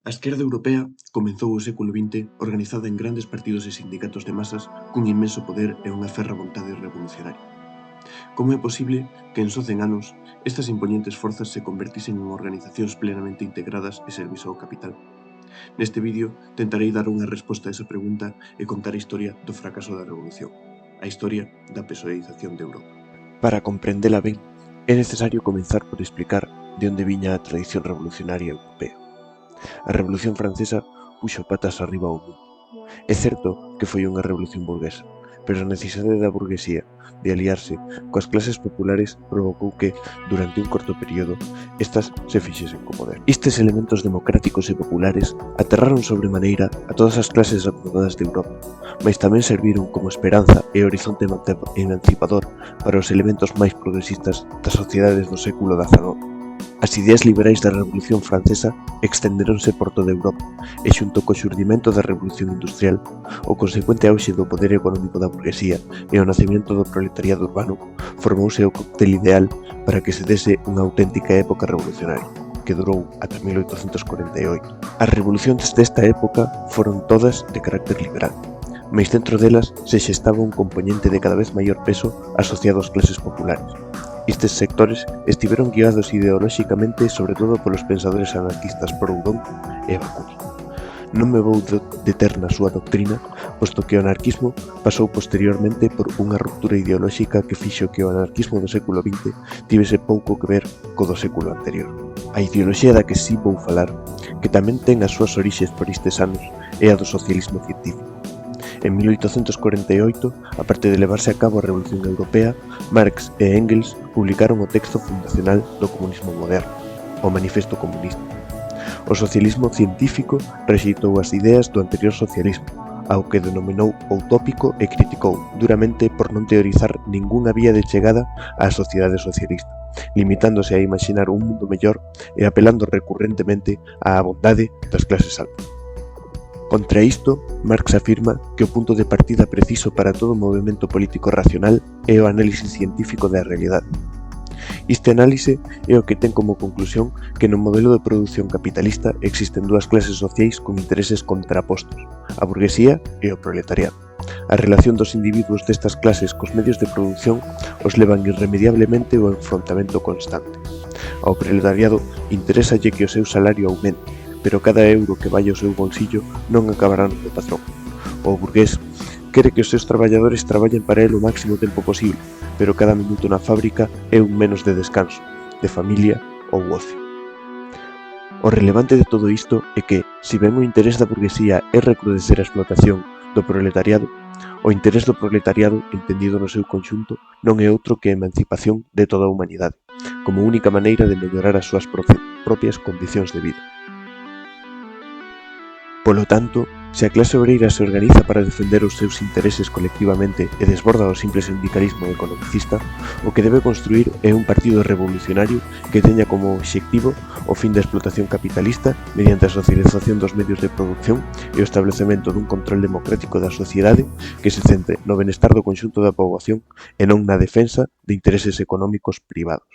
A esquerda europea comezou o século XX organizada en grandes partidos e sindicatos de masas cun inmenso poder e unha ferra vontade revolucionaria. Como é posible que en só 100 anos estas impoñentes forzas se convertisen en organizacións plenamente integradas e servizo ao capital? Neste vídeo tentarei dar unha resposta a esa pregunta e contar a historia do fracaso da revolución, a historia da pesoeización de Europa. Para comprendela ben, é necesario comenzar por explicar de onde viña a tradición revolucionaria europea. A Revolución Francesa puxo patas arriba ao mundo. É certo que foi unha revolución burguesa, pero a necesidade da burguesía de aliarse coas clases populares provocou que, durante un corto período, estas se fixesen co poder. Estes elementos democráticos e populares aterraron sobremaneira a todas as clases acomodadas de Europa, mas tamén serviron como esperanza e horizonte emancipador para os elementos máis progresistas das sociedades do século XIX. As ideas liberais da Revolución Francesa extenderonse por toda Europa e xunto co xurdimento da Revolución Industrial, o consecuente auxe do poder económico da burguesía e o nacemento do proletariado urbano, formouse o cóctel ideal para que se dese unha auténtica época revolucionaria, que durou ata 1848. As revolucións desta época foron todas de carácter liberal, mais dentro delas se xestaba un compoñente de cada vez maior peso asociado ás clases populares. Estes sectores estiveron guiados ideolóxicamente sobre todo polos pensadores anarquistas Proudhon e Bakunin. Non me vou deter na súa doctrina, posto que o anarquismo pasou posteriormente por unha ruptura ideolóxica que fixo que o anarquismo do século XX tivese pouco que ver co do século anterior. A ideoloxía da que si vou falar, que tamén ten as súas orixes por estes anos, é a do socialismo científico. En 1848, a parte de levarse a cabo a Revolución Europea, Marx e Engels publicaron o texto fundacional do comunismo moderno, o Manifesto Comunista. O socialismo científico rexeitou as ideas do anterior socialismo, ao que denominou utópico e criticou duramente por non teorizar ningunha vía de chegada á sociedade socialista, limitándose a imaxinar un mundo mellor e apelando recurrentemente á bondade das clases altas. Contra isto, Marx afirma que o punto de partida preciso para todo movemento político racional é o análise científico da realidade. Este análise é o que ten como conclusión que no modelo de produción capitalista existen dúas clases sociais con intereses contrapostos, a burguesía e o proletariado. A relación dos individuos destas clases cos medios de produción os levan irremediablemente ao enfrontamento constante. Ao proletariado interésalle que o seu salario aumente, pero cada euro que vai ao seu bolsillo non acabará no do patrón. O burgués quere que os seus traballadores traballen para el o máximo tempo posible, pero cada minuto na fábrica é un menos de descanso, de familia ou ocio. O relevante de todo isto é que, se ben o interés da burguesía é recrudecer a explotación do proletariado, o interés do proletariado, entendido no seu conxunto, non é outro que a emancipación de toda a humanidade, como única maneira de mellorar as súas propias condicións de vida. Polo tanto, se a clase obreira se organiza para defender os seus intereses colectivamente e desborda o simple sindicalismo economicista, o que debe construir é un partido revolucionario que teña como obxectivo o fin da explotación capitalista mediante a socialización dos medios de produción e o establecemento dun control democrático da sociedade que se centre no benestar do conxunto da poboación e non na defensa de intereses económicos privados.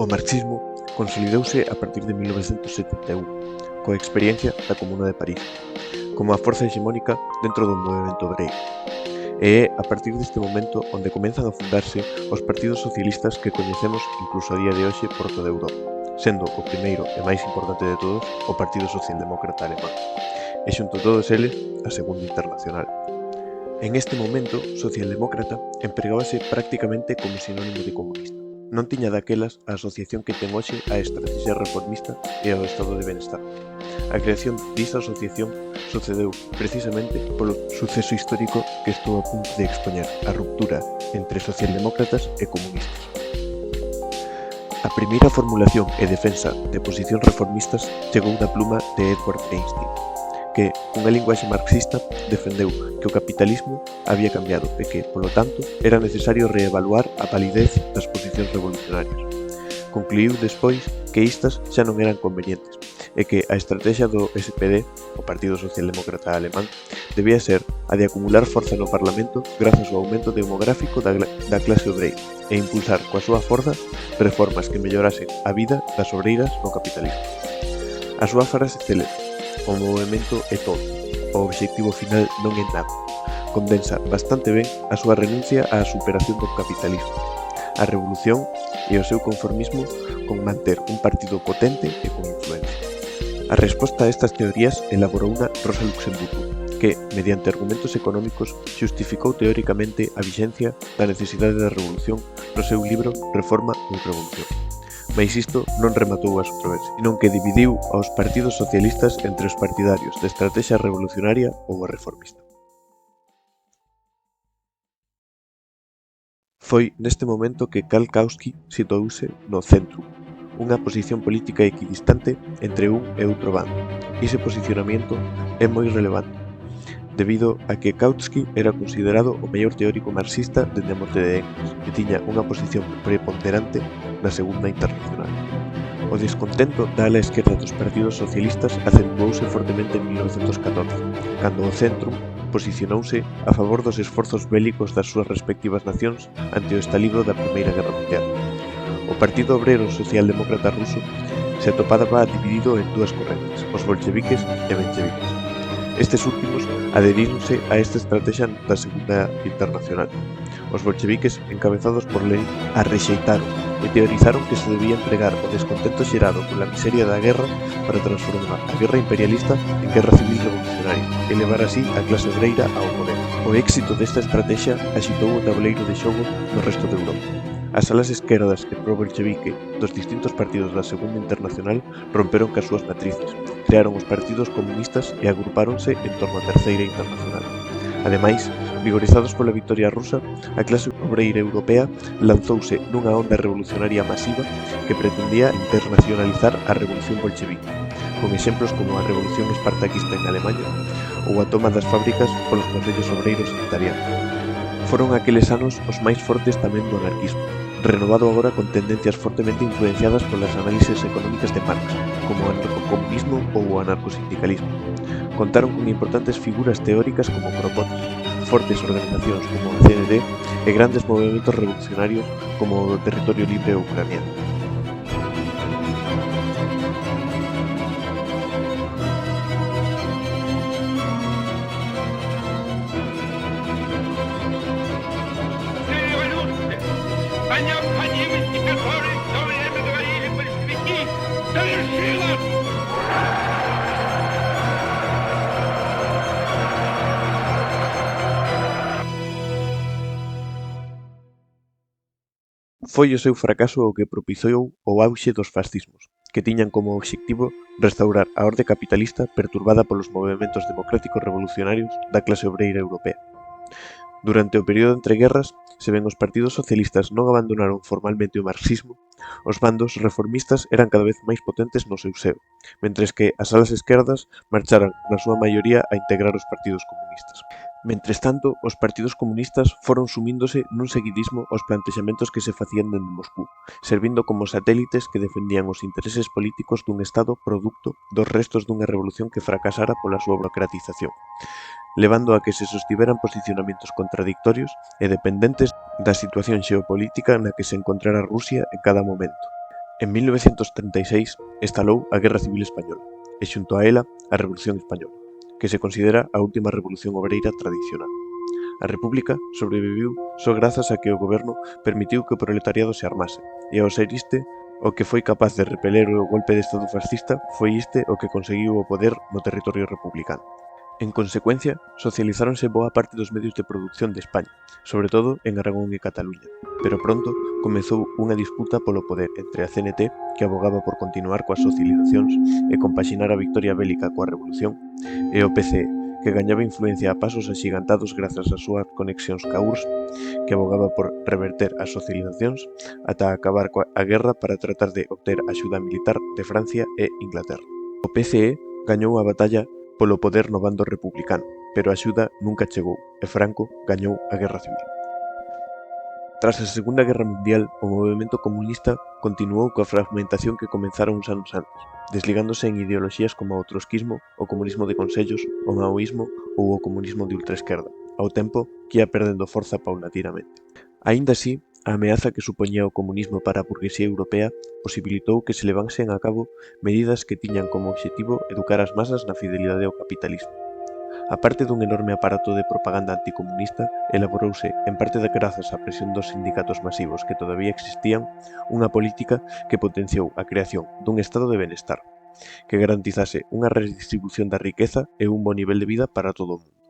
O marxismo consolidouse a partir de 1971, coa experiencia da Comuna de París, como a forza hexemónica dentro do movemento obreiro. E é a partir deste momento onde comenzan a fundarse os partidos socialistas que coñecemos incluso a día de hoxe por toda Europa, sendo o primeiro e máis importante de todos o Partido Socialdemócrata Alemán, e xunto a todos eles a Segunda Internacional. En este momento, socialdemócrata empregábase prácticamente como sinónimo de comunista. Non tiña daquelas a asociación que ten hoxe a estrategia reformista e ao estado de benestar. A creación desta asociación sucedeu precisamente polo suceso histórico que estou a punto de expoñer, a ruptura entre socialdemócratas e comunistas. A primeira formulación e defensa de posicións reformistas chegou da pluma de Edward Einstein, que, cunha linguaxe marxista, defendeu que o capitalismo había cambiado e que, polo tanto, era necesario reevaluar a validez das posicións revolucionarias. Concluíu despois que estas xa non eran convenientes e que a estrategia do SPD, o Partido Socialdemócrata Alemán, debía ser a de acumular forza no Parlamento grazas ao aumento demográfico da clase obreira e impulsar coa súa forza reformas que mellorasen a vida das obreiras no capitalismo. A súa frase célebre, o movemento é todo, o obxectivo final non é nada, condensa bastante ben a súa renuncia á superación do capitalismo, a revolución e o seu conformismo con manter un partido potente e con influencia. A resposta a estas teorías elaborou Rosa Luxemburgo, que, mediante argumentos económicos, xustificou teóricamente a vixencia da necesidade da revolución no seu libro Reforma ou Revolución. Mais isto non rematou a controversia, senón que dividiu aos partidos socialistas entre os partidarios de estrategia revolucionaria ou a reformista. Foi neste momento que Karl Kautsky situouse no centro, unha posición política equidistante entre un e outro bando. Ese posicionamento é moi relevante, debido a que Kautsky era considerado o mellor teórico marxista dende a morte de Engels e tiña unha posición preponderante na Segunda Internacional. O descontento da ala esquerda dos partidos socialistas acentuouse fortemente en 1914, cando o Centrum posicionouse a favor dos esforzos bélicos das súas respectivas nacións ante o estalido da Primeira Guerra Mundial. O Partido Obrero Socialdemócrata Ruso se atopaba dividido en dúas correntes, os bolcheviques e mencheviques. Estes últimos adheríronse a esta estrategia da Segunda Internacional. Os bolcheviques, encabezados por Lenin, a rexeitaron e teorizaron que se debía empregar o descontento xerado pola miseria da guerra para transformar a guerra imperialista en guerra civil revolucionaria e levar así a clase obreira ao poder. O éxito desta estrategia axitou o tabuleiro de xogo no resto de Europa. As alas esquerdas e pro-bolchevique dos distintos partidos da Segunda Internacional romperon cas súas matrices, crearon os partidos comunistas e agrupáronse en torno á Terceira Internacional. Ademais, vigorizados pola victoria rusa, a clase obreira europea lanzouse nunha onda revolucionaria masiva que pretendía internacionalizar a revolución bolchevique, con exemplos como a revolución espartaquista en Alemanha ou a toma das fábricas polos concellos obreiros italianos. Foron aqueles anos os máis fortes tamén do anarquismo, renovado agora con tendencias fortemente influenciadas polas análises económicas de Marx, como o anarcocomunismo ou o anarcosindicalismo. Contaron con importantes figuras teóricas como Kropotkin, fortes organizacións como a CND e grandes movementos revolucionarios como o Territorio Libre ucraniano. Foi o seu fracaso o que propiciou o auxe dos fascismos, que tiñan como obxectivo restaurar a orde capitalista perturbada polos movementos democráticos revolucionarios da clase obreira europea. Durante o período entre guerras, se ben os partidos socialistas non abandonaron formalmente o marxismo, os bandos reformistas eran cada vez máis potentes no seu seo, mentres que as alas esquerdas marcharan na súa maioría a integrar os partidos comunistas. Mentres tanto, os partidos comunistas foron sumíndose nun seguidismo aos plantexamentos que se facían dende Moscú, servindo como satélites que defendían os intereses políticos dun Estado producto dos restos dunha revolución que fracasara pola súa burocratización, levando a que se sostiveran posicionamentos contradictorios e dependentes da situación xeopolítica na que se encontrara Rusia en cada momento. En 1936 estalou a Guerra Civil Española e xunto a ela a Revolución Española, que se considera a última revolución obreira tradicional. A República sobreviviu só grazas a que o goberno permitiu que o proletariado se armase, e ao ser este o que foi capaz de repeler o golpe de estado fascista, foi este o que conseguiu o poder no territorio republicano. En consecuencia, socializáronse boa parte dos medios de produción de España, sobre todo en Aragón e Cataluña, pero pronto comezou unha disputa polo poder entre a CNT, que abogaba por continuar coas socializacións e compaxinar a victoria bélica coa revolución, e o PCE, que gañaba influencia a pasos axigantados grazas ás súas conexións ca URSS, que abogaba por reverter as socializacións ata acabar coa guerra para tratar de obter axuda militar de Francia e Inglaterra. O PCE gañou a batalla polo poder no bando republicano, pero a axuda nunca chegou e Franco gañou a Guerra Civil. Tras a Segunda Guerra Mundial, o movemento comunista continuou coa fragmentación que comenzara uns anos antes, desligándose en ideoloxías como o trotskismo, o comunismo de consellos, o maoísmo ou o comunismo de ultraesquerda, ao tempo que ia perdendo forza paulatinamente. Aínda así, A ameaza que supoñía o comunismo para a burguesía europea posibilitou que se levasen a cabo medidas que tiñan como obxectivo educar as masas na fidelidade ao capitalismo. A parte dun enorme aparato de propaganda anticomunista, elaborouse, en parte grazas á presión dos sindicatos masivos que todavía existían, unha política que potenciou a creación dun estado de benestar, que garantizase unha redistribución da riqueza e un bo nivel de vida para todo o mundo.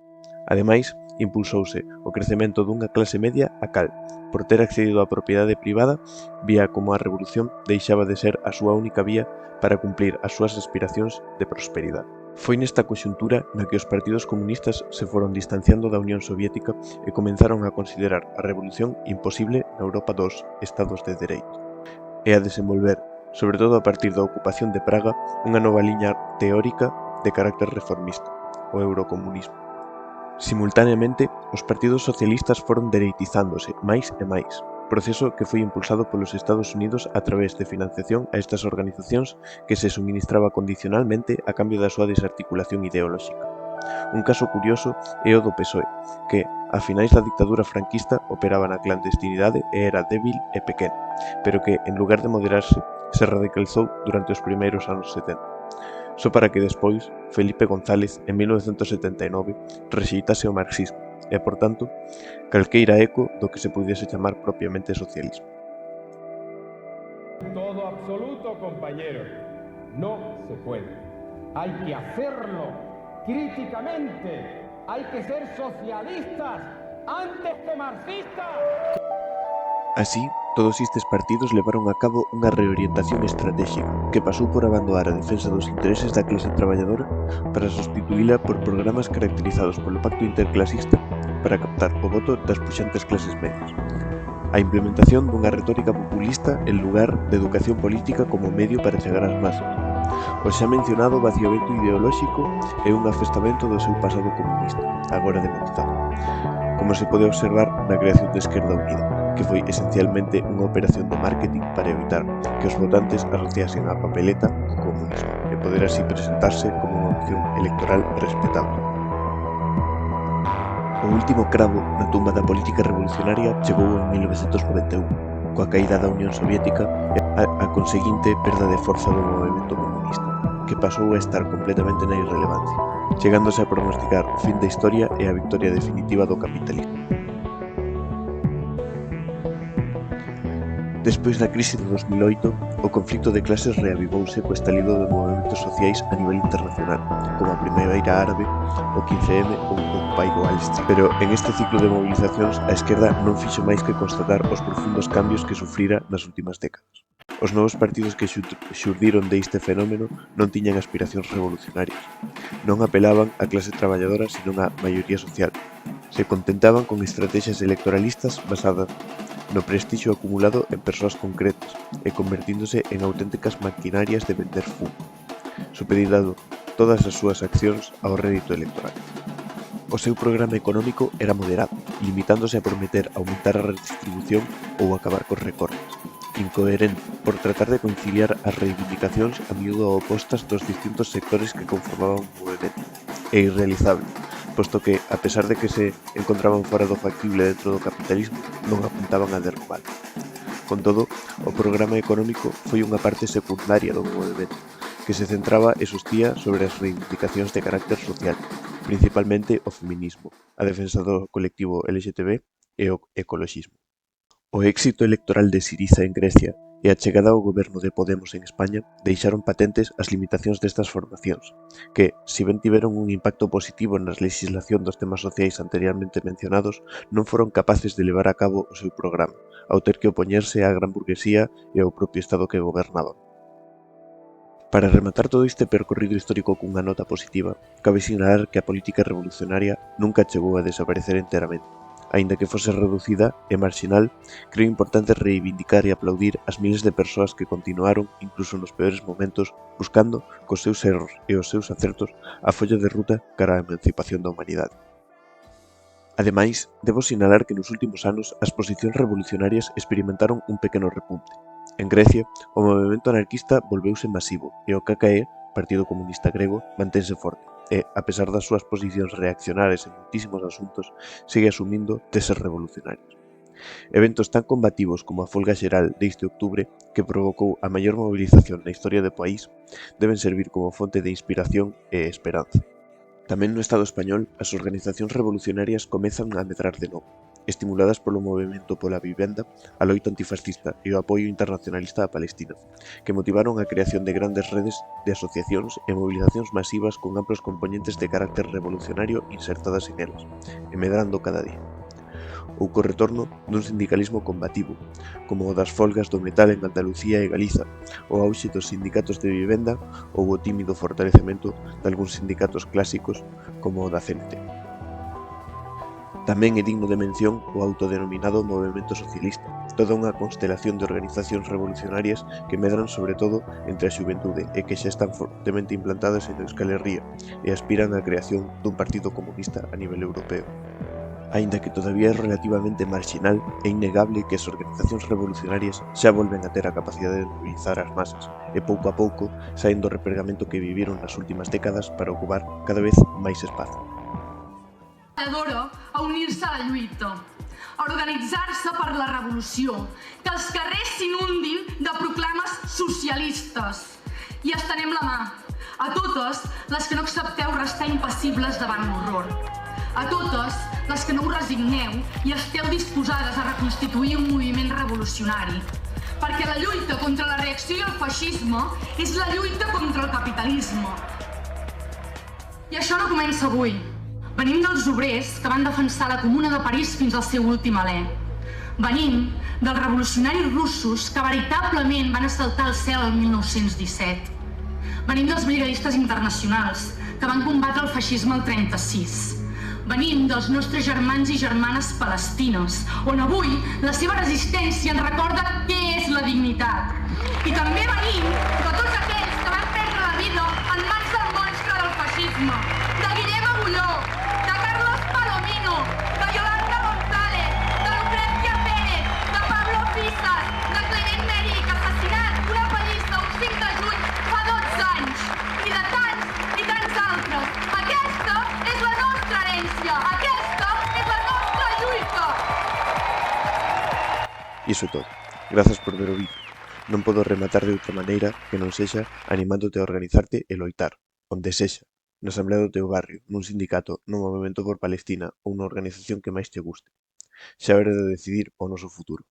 Ademais, impulsouse o crecemento dunha clase media a cal, por ter accedido á propiedade privada, vía como a revolución deixaba de ser a súa única vía para cumplir as súas aspiracións de prosperidade. Foi nesta conxuntura na que os partidos comunistas se foron distanciando da Unión Soviética e comenzaron a considerar a revolución imposible na Europa dos Estados de Dereito, e a desenvolver, sobre todo a partir da ocupación de Praga, unha nova liña teórica de carácter reformista, o eurocomunismo. Simultaneamente, os partidos socialistas foron dereitizándose máis e máis, proceso que foi impulsado polos Estados Unidos a través de financiación a estas organizacións que se suministraba condicionalmente a cambio da súa desarticulación ideolóxica. Un caso curioso é o do PSOE, que, a finais da dictadura franquista, operaba na clandestinidade e era débil e pequeno, pero que, en lugar de moderarse, se radicalizou durante os primeiros anos 70. Só para que despois Felipe González, en 1979, rexeitase o marxismo e, por tanto, calqueira eco do que se puidese chamar propiamente socialismo. Todo absoluto, compañeros. No se puede. Hay que hacerlo críticamente. Hay que ser socialistas antes que marxistas. Así, todos estes partidos levaron a cabo unha reorientación estratégica que pasou por abandonar a defensa dos intereses da clase traballadora para sustituíla por programas caracterizados polo pacto interclasista para captar o voto das puxantes clases medias. A implementación dunha retórica populista en lugar de educación política como medio para chegar ás masas. O xa mencionado vaciamento ideolóxico e un afestamento do seu pasado comunista, agora demonizado, como se pode observar na creación de Esquerda Unida, que foi esencialmente unha operación de marketing para evitar que os votantes asociasen a papeleta co comunismo e poder así presentarse como unha opción electoral respetable. O último cravo na tumba da política revolucionaria chegou en 1991, coa caída da Unión Soviética e a conseguinte perda de forza do movemento comunista, que pasou a estar completamente na irrelevancia, chegándose a pronosticar o fin da historia e a victoria definitiva do capitalismo. Despois da crise de 2008, o conflicto de clases reavivouse co estalido de movementos sociais a nivel internacional, como a Primavera Árabe, o 15M ou o Occupy Wall Street. Pero en este ciclo de movilizacións, a esquerda non fixo máis que constatar os profundos cambios que sufrira nas últimas décadas. Os novos partidos que xurdiron deste fenómeno non tiñan aspiracións revolucionarias. Non apelaban á clase traballadora, senón á maioría social. Se contentaban con estrategias electoralistas basadas no prestixio acumulado en persoas concretas e convertíndose en auténticas maquinarias de vender fumo, supeditando todas as súas accións ao rédito electoral. O seu programa económico era moderado, limitándose a prometer aumentar a redistribución ou acabar cos recortes. Incoherente, por tratar de conciliar as reivindicacións a miúdo opostas dos distintos sectores que conformaban o movemento, e irrealizable, posto que, a pesar de que se encontraban fora do factible dentro do capitalismo, non apuntaban a derrubalo. Con todo, o programa económico foi unha parte secundaria do movemento, que se centraba e sostía sobre as reivindicacións de carácter social, principalmente o feminismo, a defensa do colectivo LGTB e o ecoloxismo. O éxito electoral de Syriza en Grecia e a chegada ao goberno de Podemos en España deixaron patentes as limitacións destas formacións, que, si ben tiveron un impacto positivo na legislación dos temas sociais anteriormente mencionados, non foron capaces de levar a cabo o seu programa, ao ter que opoñerse á gran burguesía e ao propio Estado que gobernaban. Para rematar todo este percorrido histórico cunha nota positiva, cabe sinalar que a política revolucionaria nunca chegou a desaparecer enteramente. Aínda que fose reducida e marxinal, creo importante reivindicar e aplaudir as miles de persoas que continuaron, incluso nos peores momentos, buscando, cos seus erros e os seus acertos, a folla de ruta cara á emancipación da humanidade. Ademais, debo sinalar que nos últimos anos as posicións revolucionarias experimentaron un pequeno repunte. En Grecia, o movemento anarquista volveuse masivo e o KKE, Partido Comunista Grego, mantense forte e, a pesar das súas posicións reaccionarias en moitísimos asuntos, segue asumindo teses revolucionarias. Eventos tan combativos como a folga xeral deste outubro, que provocou a maior mobilización na historia do país, deben servir como fonte de inspiración e esperanza. Tamén no Estado español, as organizacións revolucionarias comezan a medrar de novo, estimuladas polo movemento pola vivenda, a loita antifascista e o apoio internacionalista a Palestina, que motivaron a creación de grandes redes de asociacións e movilizacións masivas con amplos componentes de carácter revolucionario insertadas en elas, e medrando cada día. Ou co retorno dun sindicalismo combativo, como o das folgas do metal en Andalucía e Galiza, o auxe dos sindicatos de vivenda ou o tímido fortalecemento dalgúns sindicatos clásicos como o da CNT. Tamén é digno de mención o autodenominado movemento socialista, toda unha constelación de organizacións revolucionarias que medran sobre todo entre a xuventude e que xa están fortemente implantadas en Euskal Herria e aspiran á creación dun partido comunista a nivel europeo. Aínda que todavía é relativamente marxinal, é innegable que as organizacións revolucionarias xa volven a ter a capacidade de mobilizar as masas e pouco a pouco saen do repregamento que viviron nas últimas décadas para ocupar cada vez máis espazo. A unir-se a la lluita, a organitzar-se per la revolució, que els carrers s'inundin de proclames socialistes i estenem la mà a totes les que no accepteu restar impassibles davant l'horror, a totes les que no us resigneu i esteu disposades a reconstituir un moviment revolucionari, perquè la lluita contra la reacció i el feixisme és la lluita contra el capitalisme. I això no comença avui. Venim dels obrers que van defensar la Comuna de París fins al seu últim alè. Venim dels revolucionaris russos que veritablement van assaltar el cel el 1917. Venim dels brigadistes internacionals que van combatre el feixisme el 36. Venim dels nostres germans i germanes palestines, on avui la seva resistència ens recorda què és la dignitat. I també venim de tots aquells que van perdre la vida en mans del monstre del feixisme, de Guillem Agulló, de Carlos Palomino, de Yolanda González, de Lucrecia Pérez, de Pablo Fisas, de Clement Mèric, assassinat una pallissa un 5 de juny fa 12 anys, i de tants altres. Aquesta és la nostra herència, aquesta és la nostra lluita. Iso é todo. Grazas por ver o vídeo. Non podo rematar de outra maneira que non sexa animándote a organizarte e loitar, onde sexa, na asamblea do teu barrio, nun sindicato, nun movemento por Palestina ou na organización que máis te guste. Xa é hora de decidir o noso futuro.